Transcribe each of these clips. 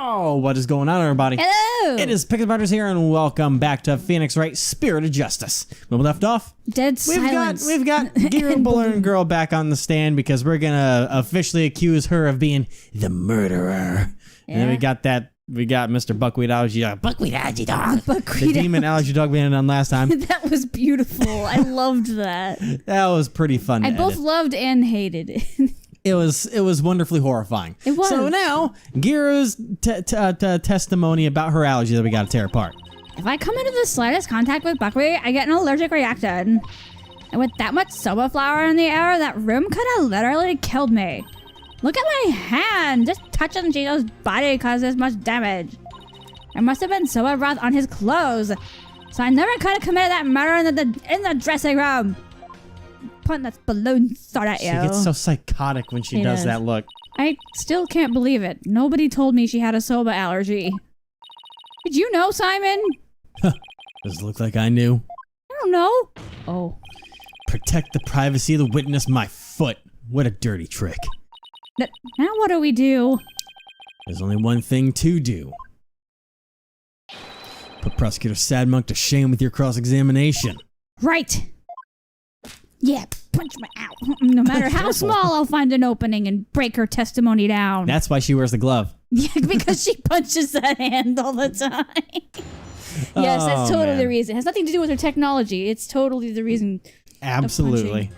Oh, what is going on, everybody? Hello! It is Picketbutters here, and welcome back to Phoenix Wright Spirit of Justice. When we left off, Dead silence. We've got Giro Bullern Girl back on the stand because we're gonna officially accuse her of being the murderer. Yeah. And then we got Mr. Buckwheat Allergy Dog. Buckwheat Allergy Dog. Buckwheat the demon allergy dog being on last time. That was beautiful. I loved that. That was pretty fun. I to both edit. loved and hated it. It was wonderfully horrifying. It was. So now, Giro's testimony about her allergy that we got to tear apart. If I come into the slightest contact with buckwheat, I get an allergic reaction. And with that much soba flour in the air, that room could have literally killed me. Look at my hand! Just touching Gino's body caused this much damage. There must have been soba broth on his clothes. So I never could have committed that murder in the dressing room. Putting that balloon sword at you. She gets so psychotic when she does that look. I still can't believe it. Nobody told me she had a soba allergy. Did you know, Simon? Does it look like I knew? I don't know. Oh. Protect the privacy of the witness, my foot. What a dirty trick. Now what do we do? There's only one thing to do. Put Prosecutor Sadmonk to shame with your cross-examination. Right. Yeah, punch me out. No matter how small, I'll find an opening and break her testimony down. That's why she wears the glove. Yeah, because she punches that hand all the time. Yes, that's totally the reason. It has nothing to do with her technology. It's totally the reason. Absolutely.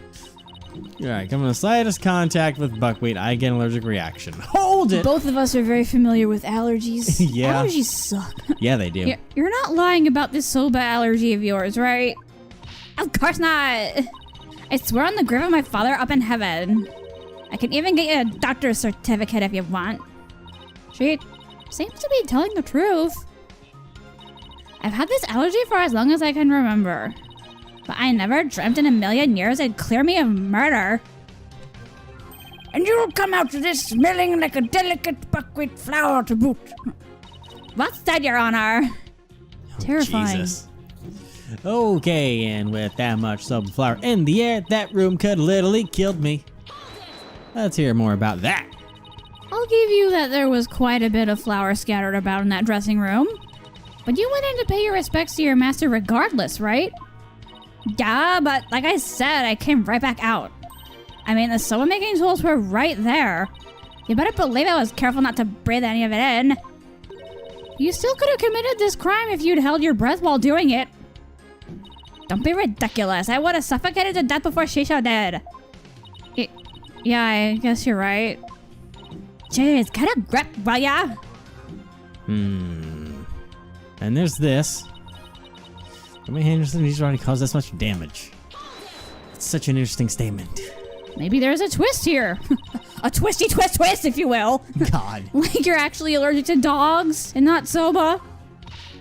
All right, come in the slightest contact with buckwheat, I get an allergic reaction. Hold it! Both of us are very familiar with allergies. Yeah. Allergies suck. Yeah, they do. You're not lying about this soba allergy of yours, right? Of course not. I swear on the grave of my father up in heaven. I can even get you a doctor's certificate if you want. She seems to be telling the truth. I've had this allergy for as long as I can remember. But I never dreamt in a million years it'd clear me of murder. And you'll come out of this smelling like a delicate buckwheat flower to boot. Well said, Your Honor. Terrifying. Jesus. Okay, and with that much soap and flour in the air, that room could literally killed me. Let's hear more about that. I'll give you that there was quite a bit of flour scattered about in that dressing room. But you went in to pay your respects to your master regardless, right? Yeah, but like I said, I came right back out. I mean, the soba making tools were right there. You better believe I was careful not to breathe any of it in. You still could have committed this crime if you'd held your breath while doing it. Don't be ridiculous. I would have suffocated to death before Shisha did. Yeah, I guess you're right. Jeez, get a grip, will ya? And there's this. Jimmy Henderson, he's already caused this much damage. It's such an interesting statement. Maybe there's a twist here. A twisty twist, if you will. God. Like you're actually allergic to dogs and not soba.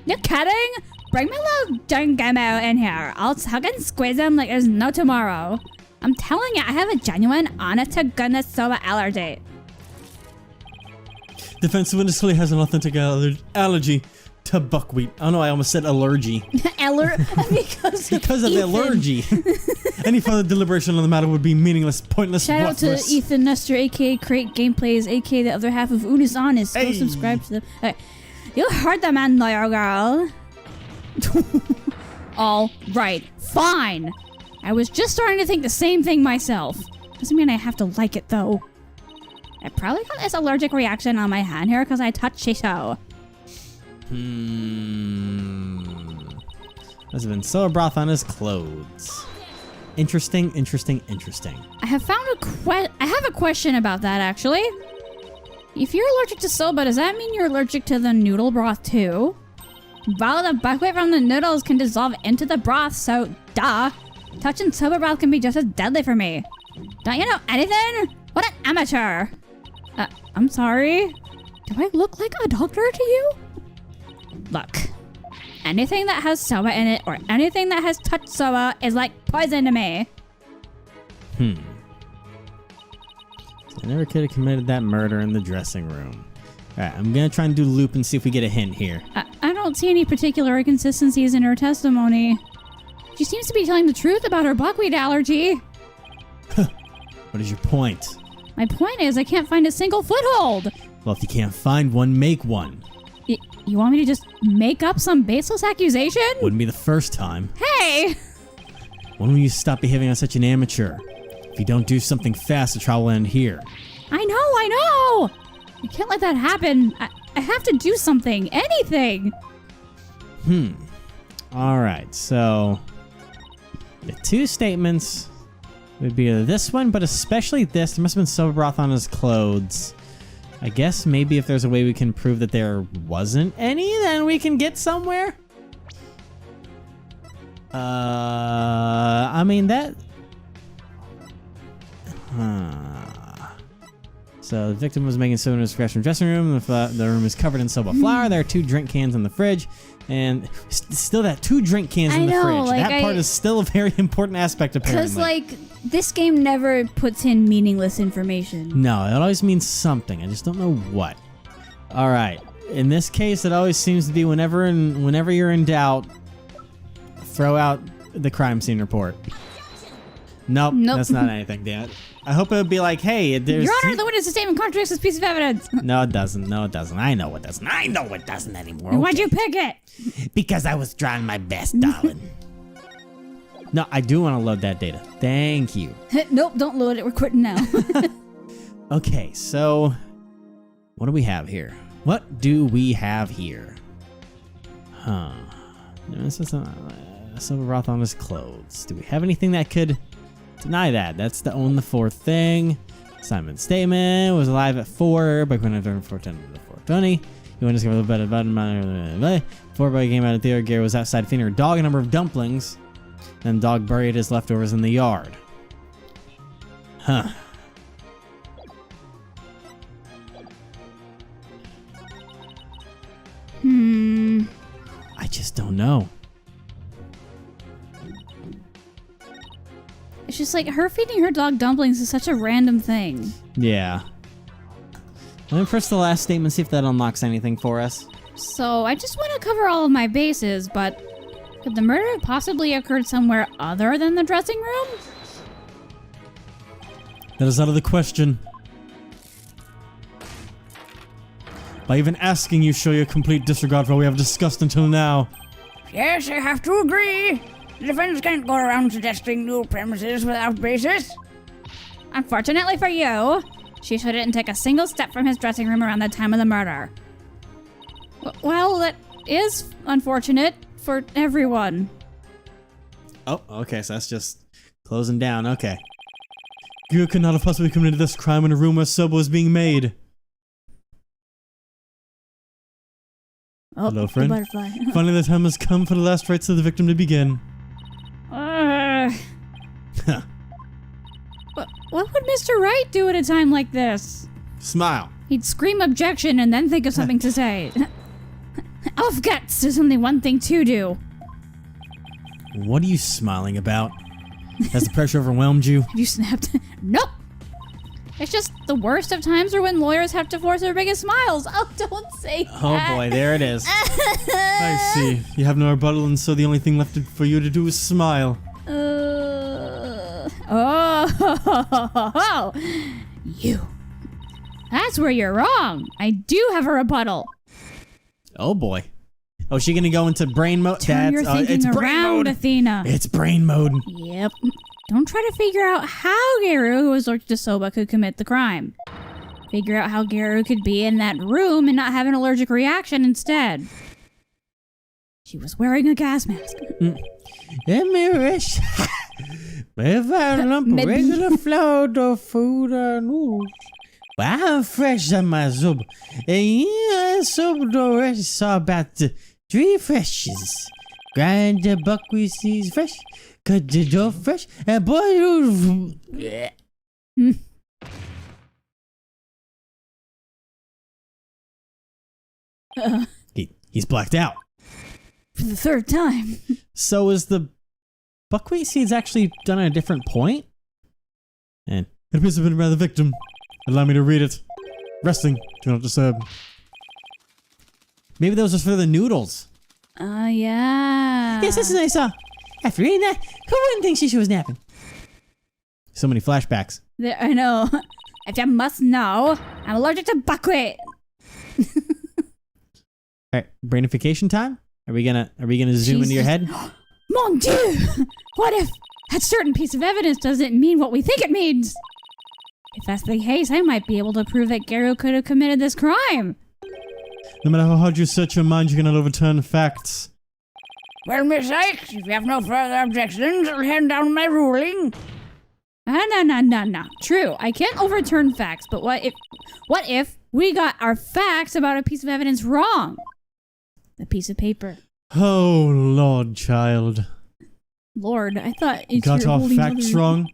You kidding? Bring my little Dungamo in here. I'll tug and squeeze him like there's no tomorrow. I'm telling you, I have a genuine, honest-to-goodness soba allergy. Defensive witness clearly has an authentic allergy to buckwheat. Oh no, I almost said allergy. Because of the allergy. Any further deliberation on the matter would be meaningless, pointless, Shout worthless. out to Ethan Nestor, aka Crate Gameplays, aka the other half of Unis Honest. Go Hey. subscribe to them. Okay. You heard the man, lawyer girl. All right, fine. I was just starting to think the same thing myself. Doesn't mean I have to like it though. I probably got this allergic reaction on my hand here because I touched Shisho. Must have been soda broth on his clothes. Interesting. I have found I have a question about that actually. If you're allergic to soba, does that mean you're allergic to the noodle broth too? Well, the buckwheat from the noodles can dissolve into the broth, so duh. Touching soba broth can be just as deadly for me. Don't you know anything? What an amateur! I'm sorry. Do I look like a doctor to you? Look, anything that has soba in it or anything that has touched soba is like poison to me. I never could have committed that murder in the dressing room. Alright, I'm gonna try and do loop and see if we get a hint here. I don't see any particular inconsistencies in her testimony. She seems to be telling the truth about her buckwheat allergy. What is your point? My point is I can't find a single foothold. Well, if you can't find one, make one. You want me to just make up some baseless accusation? Wouldn't be the first time. Hey! When will you stop behaving like such an amateur? If you don't do something fast, the trial will end here. I know! You can't let that happen. I have to do something. Anything! Alright, so... the two statements would be this one, but especially this. There must have been soba broth on his clothes. I guess maybe if there's a way we can prove that there wasn't any, then we can get somewhere. I mean, that... So the victim was making soda in his fresh dressing room. The room is covered in soba flour. There are 2 drink cans in the fridge. And still that 2 drink cans in the fridge. Like that part is still a very important aspect, apparently. Because, like, this game never puts in meaningless information. No, it always means something. I just don't know what. All right. In this case, it always seems to be whenever you're in doubt, throw out the crime scene report. Nope. That's not anything, damn it. I hope it would be like, hey, there's... Your Honor, the witness statement contradicts this piece of evidence. No, it doesn't. No, it doesn't. I know it doesn't. I know it doesn't anymore. Okay. Why'd you pick it? Because I was trying my best, darling. No, I do want to load that data. Thank you. Nope, don't load it. We're quitting now. Okay, so... what do we have here? What do we have here? This is soba broth on his clothes. Do we have anything that could... deny that? That's the own the 4 thing. Simon's statement was alive at 4, but couldn't have done 4:10 to 4:20. He went to discover the better button. Before Buddy came out of theater, Gary was outside feeding her dog a number of dumplings. Then the dog buried his leftovers in the yard. Huh. I just don't know. It's just like her feeding her dog dumplings is such a random thing. Yeah. Let me press the last statement, see if that unlocks anything for us. So I just want to cover all of my bases, but could the murder have possibly occurred somewhere other than the dressing room? That is out of the question. By even asking you show your complete disregard for what we have discussed until now. Yes, I have to agree. The defense can't go around suggesting new premises without basis. Unfortunately for you, Shisha didn't take a single step from his dressing room around the time of the murder. Well, that is unfortunate for everyone. Oh, okay, so that's just closing down, okay. You could not have possibly committed this crime when a room where soba was being made. Oh, hello, friend. The butterfly. Finally, the time has come for the last rites of the victim to begin. What would Mr. Wright do at a time like this? Smile. He'd scream objection and then think of something to say. Of guts, there's only one thing to do. What are you smiling about? Has the pressure overwhelmed you? You snapped. Nope. It's just the worst of times are when lawyers have to force their biggest smiles. Oh, don't say that. Oh boy, there it is. I see. You have no rebuttal, and so the only thing left for you to do is smile. You. That's where you're wrong. I do have a rebuttal. Oh boy. Oh, is she gonna go into brain mode? Turn your thinking it's brain around, mode. Athena. It's brain mode. Yep. Don't try to figure out how Garu, who was allergic to soba, could commit the crime. Figure out how Garu could be in that room and not have an allergic reaction instead. She was wearing a gas mask. Let me wish. If I lump regular flour, the food or noodles. But I'm fresh on my soup. And yeah, soup the rest saw about the 3 freshes. Grind the buckwheat seeds fresh. Cut the dough fresh. And boil He's blacked out. For the 3rd time. So is the buckwheat seeds actually done at a different point? And it appears to have been by the victim. Allow me to read it. Resting. Do not disturb. Maybe that was just for the noodles. Yeah. Yes, this is I saw. After reading that, who wouldn't think she was napping? So many flashbacks. I know. If you must know, I'm allergic to buckwheat. Alright, brainification time? Are we gonna zoom into your head? Mon Dieu! What if that certain piece of evidence doesn't mean what we think it means? If that's the case, I might be able to prove that Garo could have committed this crime. No matter how hard you search your mind, you cannot overturn facts. Well, Miss Sykes, if you have no further objections, I'll hand down my ruling. No. True, I can't overturn facts, but what if we got our facts about a piece of evidence wrong? The piece of paper. Oh, Lord, child. Lord, I thought it's Got your our holy facts mother. wrong?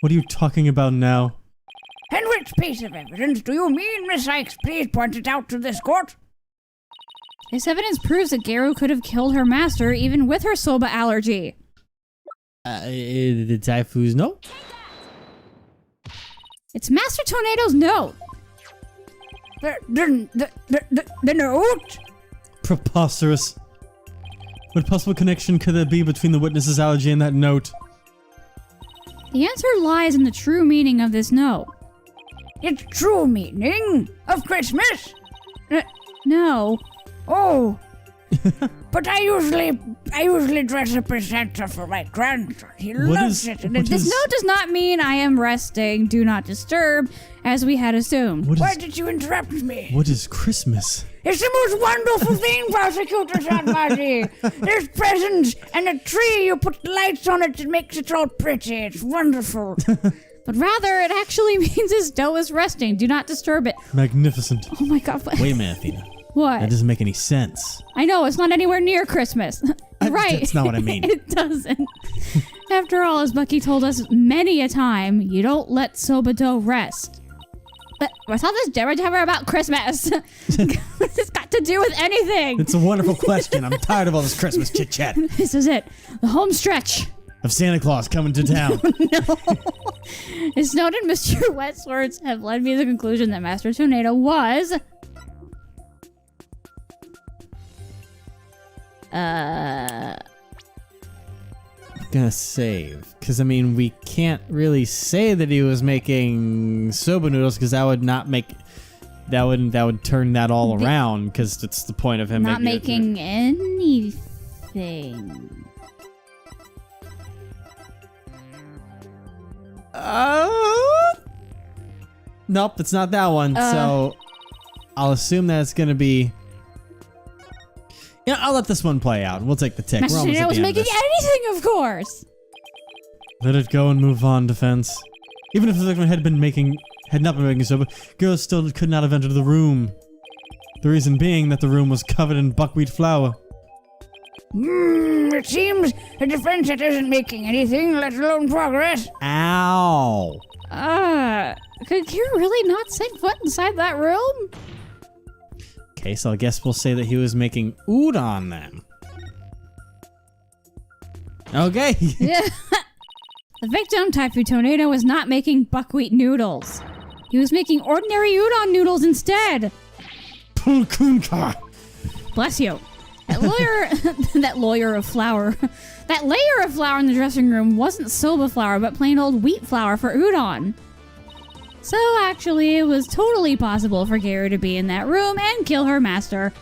What are you talking about now? And which piece of evidence do you mean, Miss Sykes? Please point it out to this court. This evidence proves that Garo could have killed her master even with her soba allergy. The Taifu's note? It's Master Tornado's note. The note? Preposterous. What possible connection could there be between the witness's allergy and that note? The answer lies in the true meaning of this note. Its true meaning of Christmas? No. Oh. But I usually dress up as Santa for my grandson. He loves it. And This note does not mean I am resting, do not disturb, as we had assumed. Why did you interrupt me? What is Christmas? It's the most wonderful thing, Prosecutor Sanmati. There's presents and a tree. You put lights on it, it makes it all pretty. It's wonderful. But rather, it actually means his dough is resting. Do not disturb it. Magnificent. Oh my god. Wait a minute, Athena. What? That doesn't make any sense. I know, it's not anywhere near Christmas. Right. That's not what I mean. It doesn't. After all, as Bucky told us many a time, you don't let soba dough rest. But what's all this jabber about Christmas? What's this got to do with anything? It's a wonderful question. I'm tired of all this Christmas chit-chat. This is it. The home stretch. Of Santa Claus coming to town. His note and Mr. Wet's words have led me to the conclusion that Master Tornado was... Gonna save. Because, I mean, we can't really say that he was making soba noodles because that would not make... That would turn that all around because it's the point of him not making anything. Nope, it's not that one. So I'll assume that it's gonna be. Yeah, I'll let this one play out. We'll take the tick. Master We're almost Tornado at was the end of making this. anything, of course. Let it go and move on, defense. Even if the victim had not been making soba, girls still could not have entered the room. The reason being that the room was covered in buckwheat flour. It seems a defense that isn't making anything, let alone progress. Ow! Could Kira really not set foot inside that room? Okay, so I guess we'll say that he was making udon then. Okay. Yeah. The victim, Typhoon Tornado, was not making buckwheat noodles. He was making ordinary udon noodles instead. Pulkunka. Bless you. That layer of flour in the dressing room wasn't soba flour, but plain old wheat flour for udon. So actually, it was totally possible for Garo to be in that room and kill her master.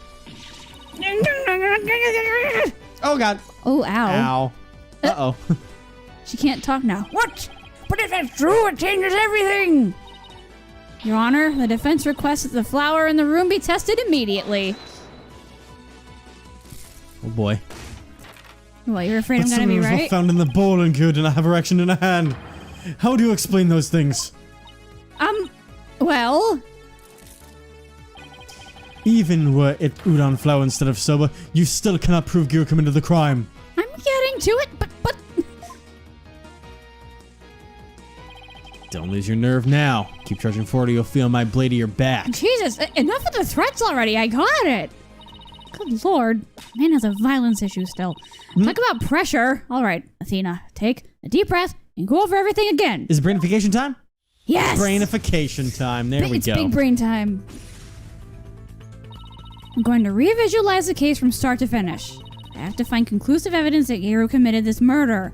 Oh god. Oh, ow. Ow. Uh-oh. She can't talk now. What? But if that's true, it changes everything. Your Honor, the defense requests that the flour in the room be tested immediately. Oh boy. Well, you're afraid But I'm gonna be some was right? found in the bowl and good, and I have erection in a hand. How do you explain those things? Well... Even were it udon flour instead of soba, you still cannot prove Giro committed the crime. I'm getting to it, but... Don't lose your nerve now. Keep charging forward or you'll feel my blade to your back. Jesus, enough of the threats already, I got it! Good lord, man has a violence issue still. Talk about pressure. Alright, Athena, take a deep breath and go over everything again. Is it brainification time? Yes! Brainification time. There we It's go. big brain time. I'm going to revisualize the case from start to finish. I have to find conclusive evidence that Garo committed this murder.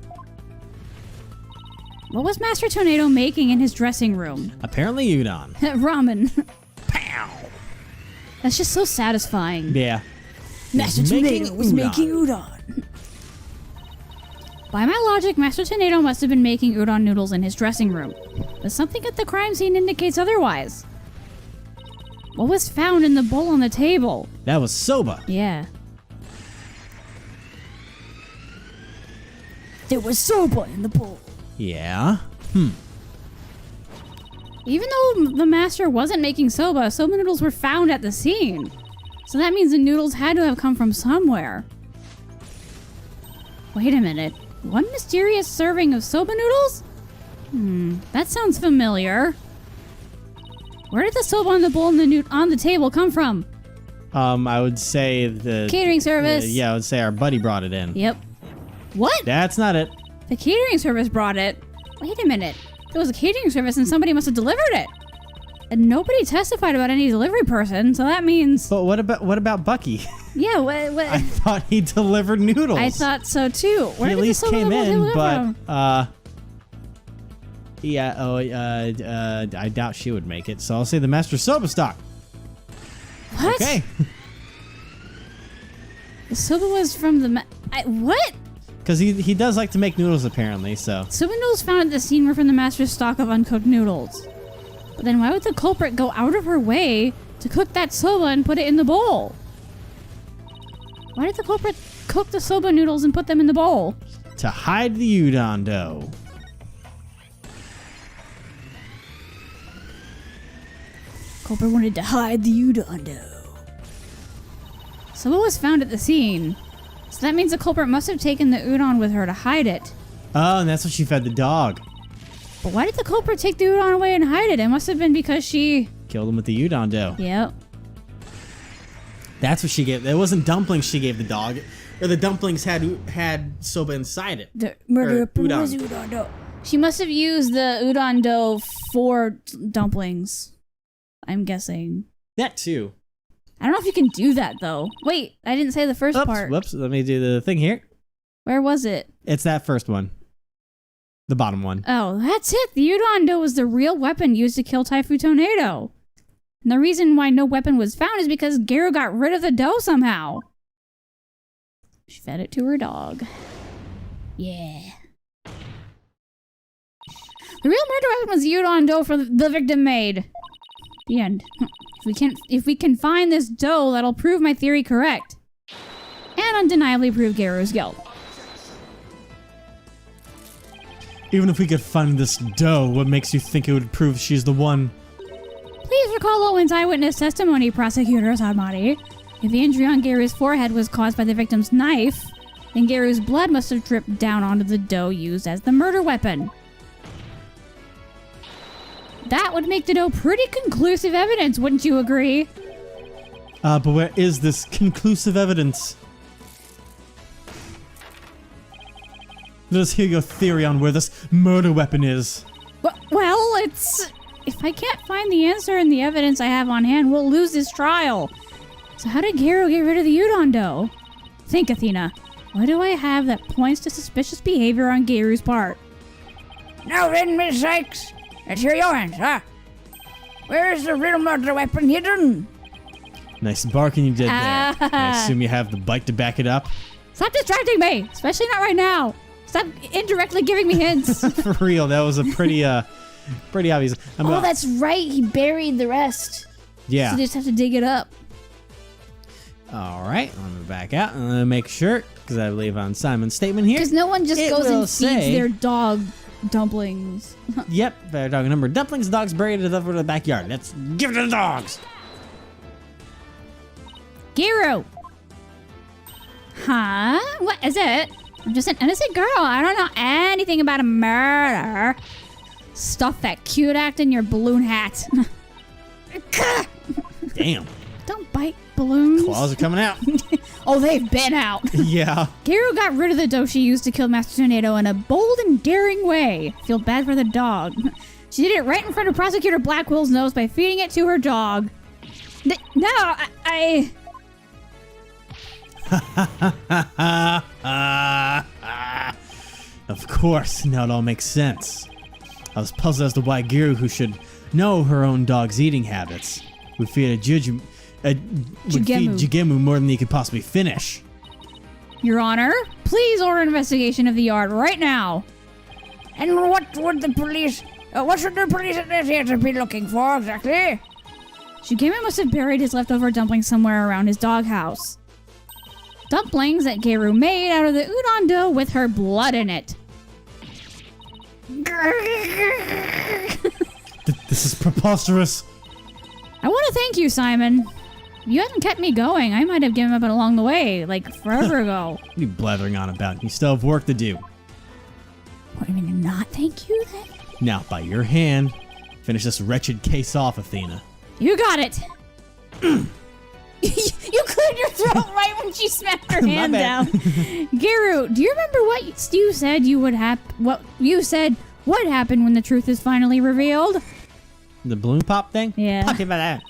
What was Master Tornado making in his dressing room? Apparently udon. Ramen. Pow! That's just so satisfying. Yeah. Master Tornado was making udon. By my logic, Master Tornado must have been making udon noodles in his dressing room. But something at the crime scene indicates otherwise. What was found in the bowl on the table? That was soba. Yeah. There was soba in the bowl. Yeah. Even though the master wasn't making soba noodles were found at the scene. So that means the noodles had to have come from somewhere. Wait a minute. One mysterious serving of soba noodles? That sounds familiar. Where did the soba on the bowl and on the table come from? I would say the Catering service. yeah, I would say our buddy brought it in. Yep. What? That's not it. The catering service brought it. Wait a minute. There was a catering service and somebody must have delivered it. And nobody testified about any delivery person, so that means... But what about Bucky? Yeah, what? I thought he delivered noodles. I thought so too. Where He did at least the soba came noodles in, come but from? yeah. I doubt she would make it. So I'll say the master soba stock. What? Okay. The soba was from the... what? Because he does like to make noodles apparently. So Soba noodles found at the scene were from the master's stock of uncooked noodles. But then why would the culprit go out of her way to cook that soba and put it in the bowl? Why did the culprit cook the soba noodles and put them in the bowl? to hide the udon dough. Culprit wanted to hide the udon dough. Soba was found at the scene. So that means the culprit must have taken the udon with her to hide it. Oh, and that's what she fed the dog. But why did the culprit take the udon away and hide it? It must have been because she... Killed him with the udon dough. Yep. That's what she gave. It wasn't dumplings she gave the dog. Or the dumplings had soba inside it. The murderer udon. was udon dough. She must have used the udon dough for dumplings. I'm guessing. That too. I don't know if you can do that though. Wait, I didn't say the first part. Whoops. Let me do the thing here. Where was it? It's that first one. The bottom one. Oh, that's it. The udon dough was the real weapon used to kill Typhoon Tornado. And the reason why no weapon was found is because Garo got rid of the dough somehow. She fed it to her dog. Yeah. The real murder weapon was the udon dough for the victim made. The end. If we can find this dough, that'll prove my theory correct. And undeniably prove Garo's guilt. Even if we could find this dough, what makes you think it would prove she's the one? Please recall Owen's eyewitness testimony, Prosecutor Sadmati. If the injury on Garu's forehead was caused by the victim's knife, then Garu's blood must have dripped down onto the dough used as the murder weapon. That would make the dough pretty conclusive evidence, wouldn't you agree? But where is this conclusive evidence? Let us hear your theory on where this murder weapon is. Well, it's... If I can't find the answer in the evidence I have on hand, we'll lose this trial. So how did Garo get rid of the udon dough? Think, Athena. What do I have that points to suspicious behavior on Garu's part? Now then, Miss Sykes, let's hear your answer. Where is the real murder weapon hidden? Nice barking you did there. I assume you have the bike to back it up. Stop distracting me, especially not right now. Stop indirectly giving me hints. For real, that was a pretty obvious. Oh, that's right. He buried the rest. Yeah. So you just have to dig it up. All right, I'm gonna back out and make sure, because I believe on Simon's statement here. Because no one just It goes will and feeds say- their dog dumplings. Yep, bear dog number dumplings. Dogs buried in the backyard. Let's give it to the dogs. Garo. Huh? What is it? I'm just an innocent girl. I don't know anything about a murder. Stuff that cute act in your balloon hat. Damn, Don't bite balloons. claws are coming out. Oh, they've been out. Yeah. Garo got rid of the dough she used to kill Master Tornado in a bold and daring way. I feel bad for the dog. She did it right in front of Prosecutor Blackwell's nose by feeding it to her dog. No, I... Of course, now it all makes sense. I was puzzled as to why Giru, who should know her own dog's eating habits, would feed a would feed Jigemu more than he could possibly finish. Your Honor, please order an investigation of the yard right now. And what would the police... what should the police at this theater be looking for, exactly? Shigemu must have buried his leftover dumplings somewhere around his doghouse. Dumplings that Geiru made out of the udon dough with her blood in it. This is preposterous. I want to thank you, Simon. If you hadn't kept me going, I might have given up along the way, like forever ago. What are you blathering on about? You still have work to do. What, do you mean to not thank you, then? Now, by your hand, finish this wretched case off, Athena. You got it. You cleared your throat right when she smacked her hand down. Geiru, do you remember what you said would happen when the truth is finally revealed? The balloon pop thing? Yeah. Talking about that.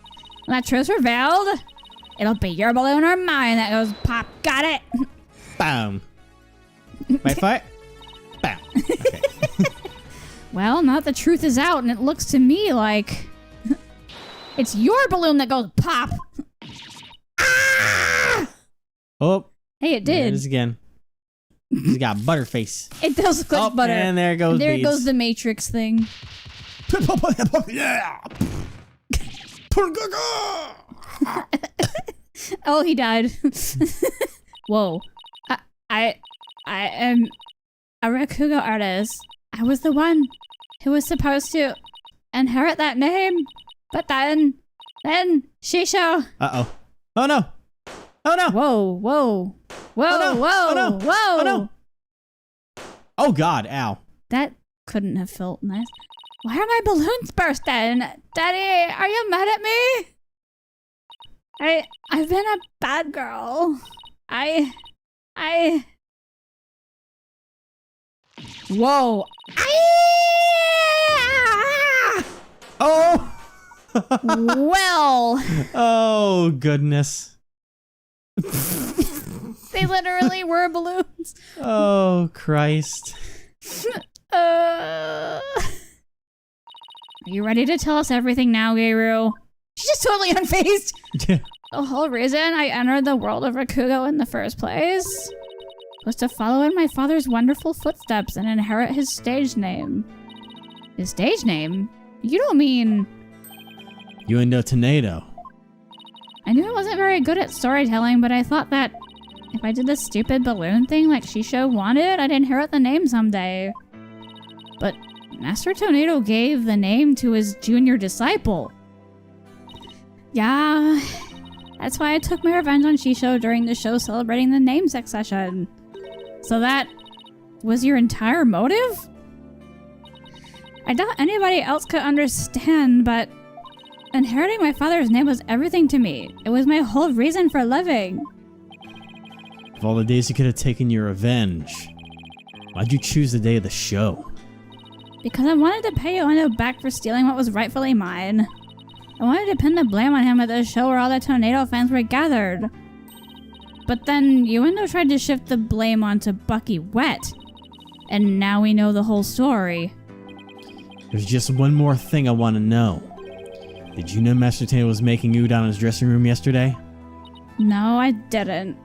When that truth's revealed, it'll be your balloon or mine that goes pop. Got it? Boom. Wait for it. Bam. Okay. Well, now that the truth is out, and it looks to me like it's your balloon that goes pop. Ah! Oh. Hey, it There it did. is again. He's got butterface. It does look like butter. And there goes There beads. goes the Matrix thing. Yeah. Oh, he died. Whoa. I am a Rakugo artist. I was the one who was supposed to inherit that name. But then Shisho. Uh-oh. Oh, no. Oh, no. Whoa, whoa. Whoa, Oh, no. whoa, Oh, no. whoa. Oh, no. Oh, God. Ow. That couldn't have felt nice. Why are my balloons bursting? Daddy, are you mad at me? I've been a bad girl. Whoa. Oh. Well. Oh, goodness. They literally were balloons. Oh, Christ. Are you ready to tell us everything now, Geiru? She's just totally unfazed. The whole reason I entered the world of Rakugo in the first place was to follow in my father's wonderful footsteps and inherit his stage name. His stage name? You don't mean... You and Tornado. I knew I wasn't very good at storytelling, but I thought that if I did this stupid balloon thing like Shisho wanted, I'd inherit the name someday. But Master Tornado gave the name to his junior disciple. Yeah, that's why I took my revenge on Shisho during the show celebrating the namesake session. So that was your entire motive? I doubt anybody else could understand, but inheriting my father's name was everything to me. It was my whole reason for living. Of all the days you could have taken your revenge, why'd you choose the day of the show? Because I wanted to pay Yuendo back for stealing what was rightfully mine. I wanted to pin the blame on him at the show where all the Tornado fans were gathered. But then Yuendo tried to shift the blame onto Bucky Wet. And now we know the whole story. There's just one more thing I want to know. Did you know Master Tornado was making udon in his dressing room yesterday? No, I didn't.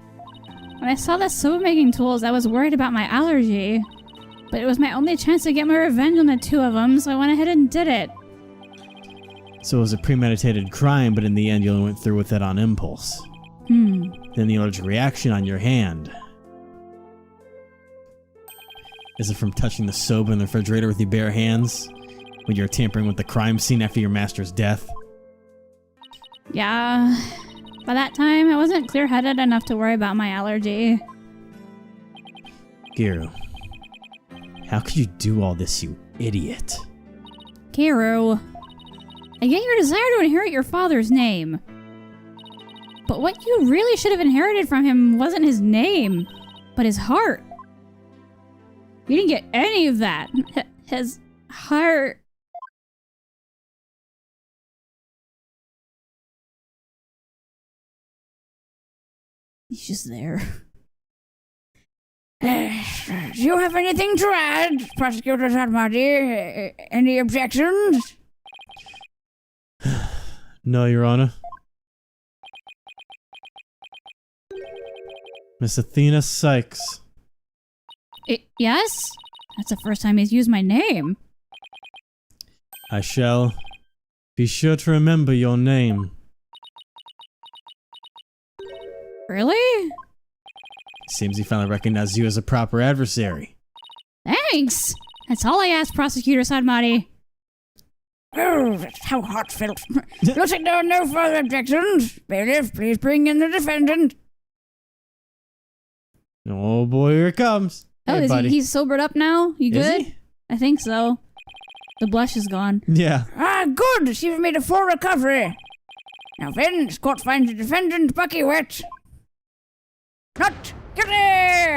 When I saw the soap making tools, I was worried about my allergy. But it was my only chance to get my revenge on the two of them, so I went ahead and did it. So it was a premeditated crime, but in the end you only went through with it on impulse. Then the allergic reaction on your hand. Is it from touching the soap in the refrigerator with your bare hands? When you're tampering with the crime scene after your master's death? Yeah. By that time, I wasn't clear-headed enough to worry about my allergy. Geiru, how could you do all this, you idiot? Geiru, I get your desire to inherit your father's name. But what you really should have inherited from him wasn't his name, but his heart. You didn't get any of that. His heart. He's just there. Do you have anything to add, Prosecutor Satmati? Any objections? No, Your Honor. Miss Athena Sykes. Yes? That's the first time he's used my name. I shall be sure to remember your name. Really? Seems he finally recognized you as a proper adversary. Thanks! That's all I asked, Prosecutor Sadmati. Oh, that's how heartfelt. Looks like there are no further objections. Bailiff, please bring in the defendant. Oh boy, here it comes. Oh, Hey, buddy. he's sobered up now? You Is good? he? I think so. The blush is gone. Yeah. Ah, good. You've made a full recovery. Now then, this court finds the defendant Bucky wet. Not guilty!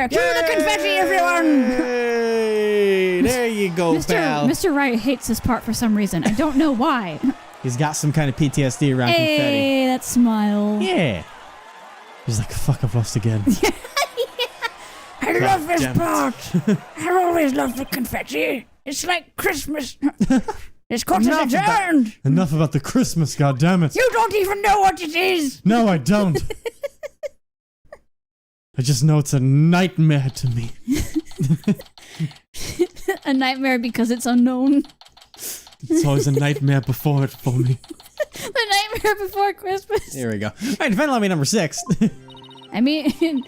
Cue the confetti, everyone! Hey, there you go, pal. Mr. Wright hates this part for some reason. I don't know why. He's got some kind of PTSD around confetti. Hey, that smile. Yeah. He's like, fuck, I've lost again. I love this damn it. part. I always love the confetti. It's like Christmas. This court is Enough about- adjourned. Enough about the Christmas, goddammit. You don't even know what it is. No, I don't. I just know it's a nightmare to me. A nightmare because it's unknown. It's always a nightmare before it for me. The nightmare before Christmas. There we go. All right, defend lobby number 6. I mean,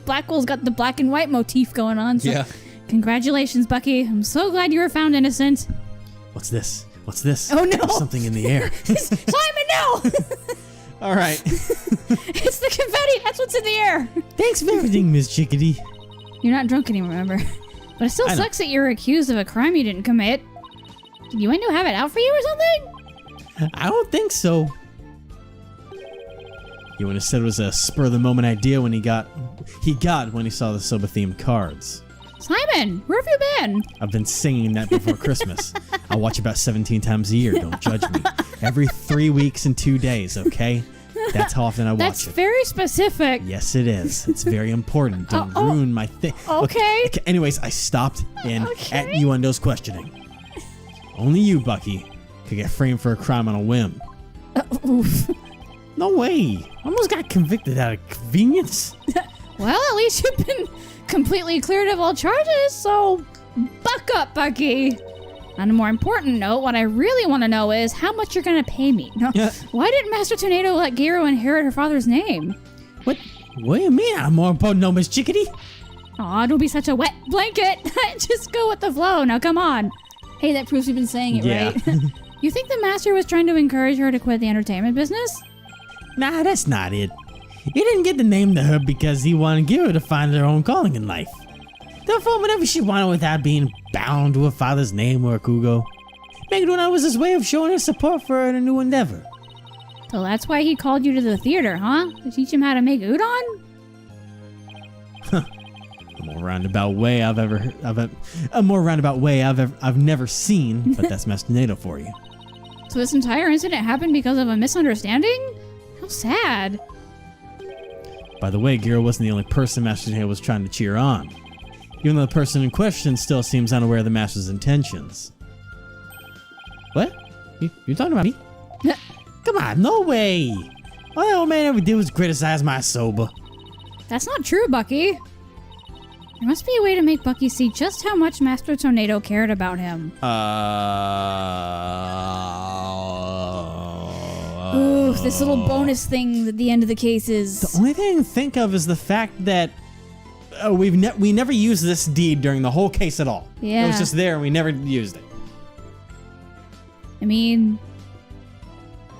Blackwell's got the black and white motif going on. So Yeah. Congratulations, Bucky. I'm so glad you were found innocent. What's this? What's this? Oh, no. There's something in the air. Simon, no! All right. It's the confetti. That's what's in the air. Thanks for everything, Miss Chickadee. You're not drunk anymore, remember? But it still I know. sucks that you're accused of a crime you didn't commit. Did you to have it out for you or something? I don't think so. You would have said it was a spur-of-the-moment idea when he got when he saw the soba-themed cards. Simon, where have you been? I've been singing that before Christmas. I watch about 17 times a year, don't judge me. Every 3 weeks and 2 days, okay? That's how often I watch That's it. very specific. Yes, it is. It's very important. Don't ruin my thing. Okay. Anyways, I stopped in Okay. at Yuendo's questioning. Only you, Bucky, could get framed for a crime on a whim. Oof. No way. Almost got convicted out of convenience. Well, at least you've been completely cleared of all charges, so buck up, Bucky. On a more important note, what I really want to know is how much you're going to pay me. No, Yeah. Why didn't Master Tornado let Gero inherit her father's name? What do you mean? I'm more important, no, Miss Chickadee? Aw, don't be such a wet blanket. Just go with the flow. Now, come on. Hey, that proves you've been saying it, Yeah. right? You think the Master was trying to encourage her to quit the entertainment business? Nah, that's not it. He didn't get the name to her because he wanted Gero to find her own calling in life. Therefore, whatever she wanted without being bound to her father's name or Akugo. Make it was his way of showing his support for her in a new endeavor. So that's why he called you to the theater, huh? To teach him how to make udon? A more roundabout way I've never seen, but that's Master Nato for you. So this entire incident happened because of a misunderstanding? How sad. By the way, Gero wasn't the only person Master Nato was trying to cheer on. Even though the person in question still seems unaware of the Master's intentions. What? You talking about me? Come on, no way! All that old man ever did was criticize my soba. That's not true, Bucky. There must be a way to make Bucky see just how much Master Tornado cared about him. Ooh, this little bonus thing at the end of the case is... The only thing I can think of is the fact that we never used this deed during the whole case at all. Yeah. It was just there and we never used it. I mean,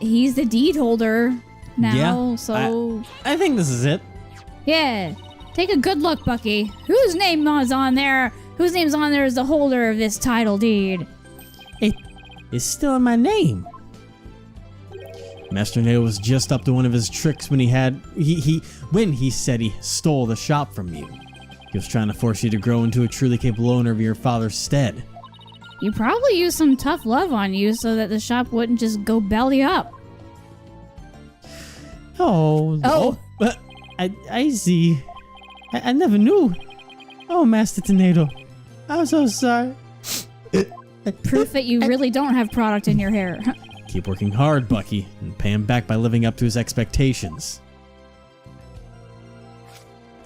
he's the deed holder now, Yeah, so... I think this is it. Yeah. Take a good look, Bucky. Whose name is on there? Whose name's on there is the holder of this title deed? It's still in my name. Master Nail was just up to one of his tricks when he said he stole the shop from you. He was trying to force you to grow into a truly capable owner of your father's stead. You probably used some tough love on you so that the shop wouldn't just go belly up. Oh. But I see. I never knew. Oh, Master Tornado. I'm so sorry. Proof that you really don't have product in your hair. Keep working hard, Bucky, and pay him back by living up to his expectations.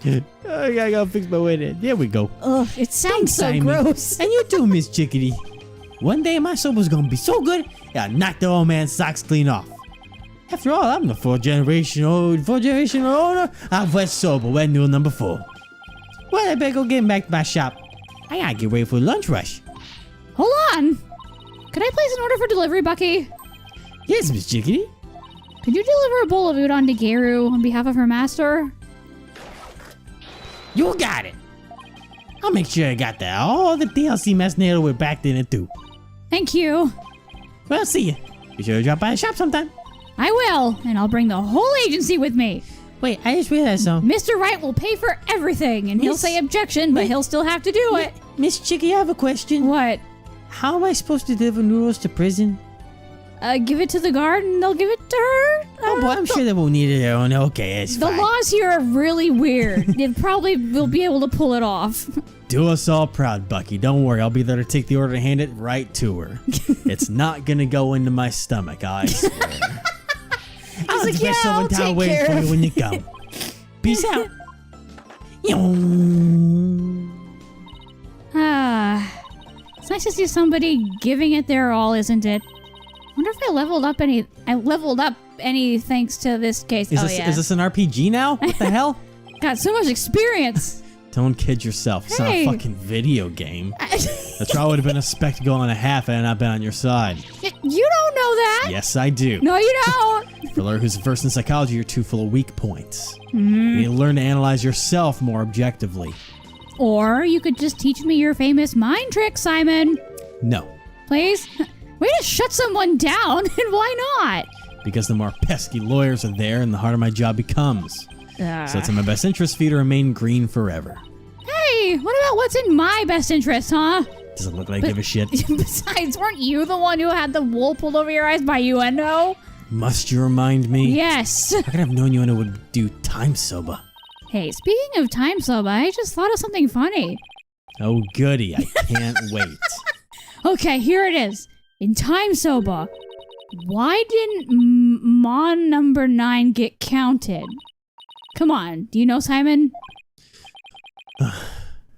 I gotta go fix my way there. There we go. Ugh, it sounds so Simon. gross. And you too, Miss Chickadee. One day my soba's gonna be so good, I'll knock the old man's socks clean off. After all, I'm the fourth generation owner of West Soba, Wet Noodle number 4. Well, I better go get back to my shop. I gotta get ready for lunch rush. Hold on. Could I place an order for delivery, Bucky? Yes, Miss Chickadee. Could you deliver a bowl of udon to Geru on behalf of her master? You got it. I'll make sure I got that. All the DLC mess nailed with back in it too. Thank you. Well, see ya. Be sure to drop by the shop sometime. I will, and I'll bring the whole agency with me. Wait, I just realized something. Mr. Wright will pay for everything, and he'll Miss- say objection, but he'll still have to do it. Miss Chickadee, I have a question. What? How am I supposed to deliver noodles to prison? Give it to the guard, and they'll give it to her? Oh, boy, I'm sure they won't need it on. Okay, it's The fine. laws here are really weird. They probably will be able to pull it off. Do us all proud, Bucky. Don't worry, I'll be there to take the order and hand it right to her. It's not gonna go into my stomach, I swear. I'll like, just "Yeah, someone I'll down take waiting care for of you when you come. Peace out. It's nice to see somebody giving it their all, isn't it? I wonder if I leveled up any thanks to this case. Is this an RPG now? What the hell? Got so much experience. Don't kid yourself. It's not a Hey. fucking video game. That trial would have been a spectacle and a half had I not been on your side. You don't know that. Yes, I do. No, you don't. For Laura, who's versed in psychology, you're too full of weak points. You need to learn to analyze yourself more objectively. Or you could just teach me your famous mind trick, Simon. No, Please? Way to shut someone down, and why not? because the more pesky lawyers are there and the harder my job becomes. So it's in my best interest for you to remain green forever. Hey, what about what's in my best interest, huh? Doesn't look like I give a shit. Besides, weren't you the one who had the wool pulled over your eyes by Uendo? Must you remind me? Yes. How could I have known you would do time soba? Hey, speaking of time soba, I just thought of something funny. Oh goody, I can't wait. Okay, here it is. In time soba, why didn't Mon number 9 get counted? Come on, do you know, Simon?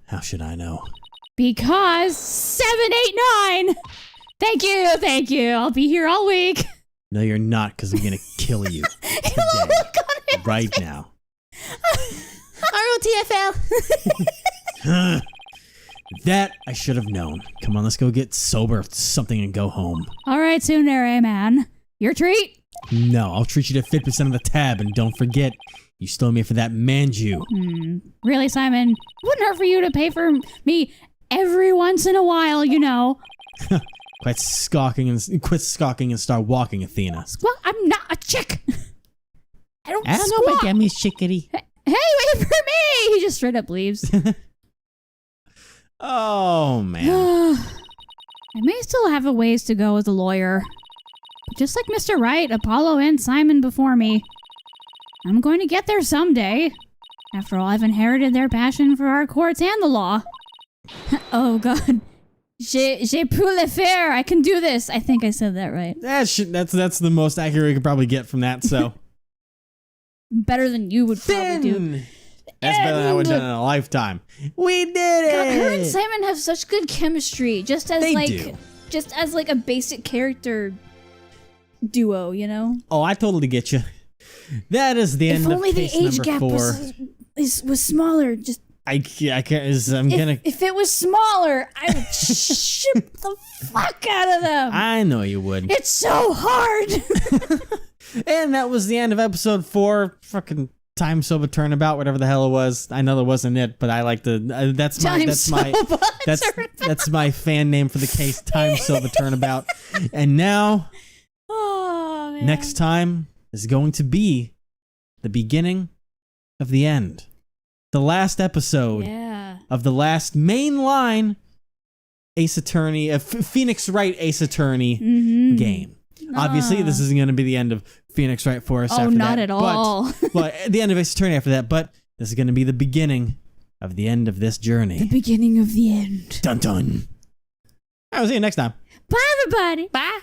How should I know? Because 789! Thank you. I'll be here all week. No, you're not, because I'm gonna kill you today, right now. ROTFL. That I should have known. Come on, let's go get sober something and go home. All right, Tsundere man. Your treat? No, I'll treat you to 50% of the tab, and don't forget, you stole me for that manju. Really, Simon? Wouldn't hurt for you to pay for me every once in a while, you know. Quit stalking and start walking, Athena. Well, I'm not a chick. I don't I don't know squawk. about that, Miss Chickadee. Hey, wait for me! He just straight up leaves. Oh, man. I may still have a ways to go as a lawyer. But just like Mr. Wright, Apollo, and Simon before me, I'm going to get there someday. After all, I've inherited their passion for our courts and the law. Oh, God. J'ai pu le faire. I can do this. I think I said that right. That's the most accurate we could probably get from that, so. Better than you would probably do. That's better than I would have done in a lifetime. We did it! God, her and Simon have such good chemistry. Just as They like do. just as like a basic character duo, you know? Oh, I totally get you. That is the end If only of the case age number gap 4. was smaller. Just I can't. I'm gonna. if it was smaller, I would ship the fuck out of them. I know you would. It's so hard. And that was the end of episode 4. Fucking Time Soba Turnabout, whatever the hell it was. I know that wasn't it, but I like the. That's my fan name for the case. Time Soba Turnabout. And now, Oh man. next time is going to be the beginning of the end. The last episode of the last main line Ace Attorney, Phoenix Wright Ace Attorney game. Obviously, this isn't going to be the end of Phoenix Wright for us after that. Oh, not at all. But the end of Ace Attorney after that. But this is going to be the beginning of the end of this journey. The beginning of the end. Dun dun. All right, we'll see you next time. Bye, everybody. Bye.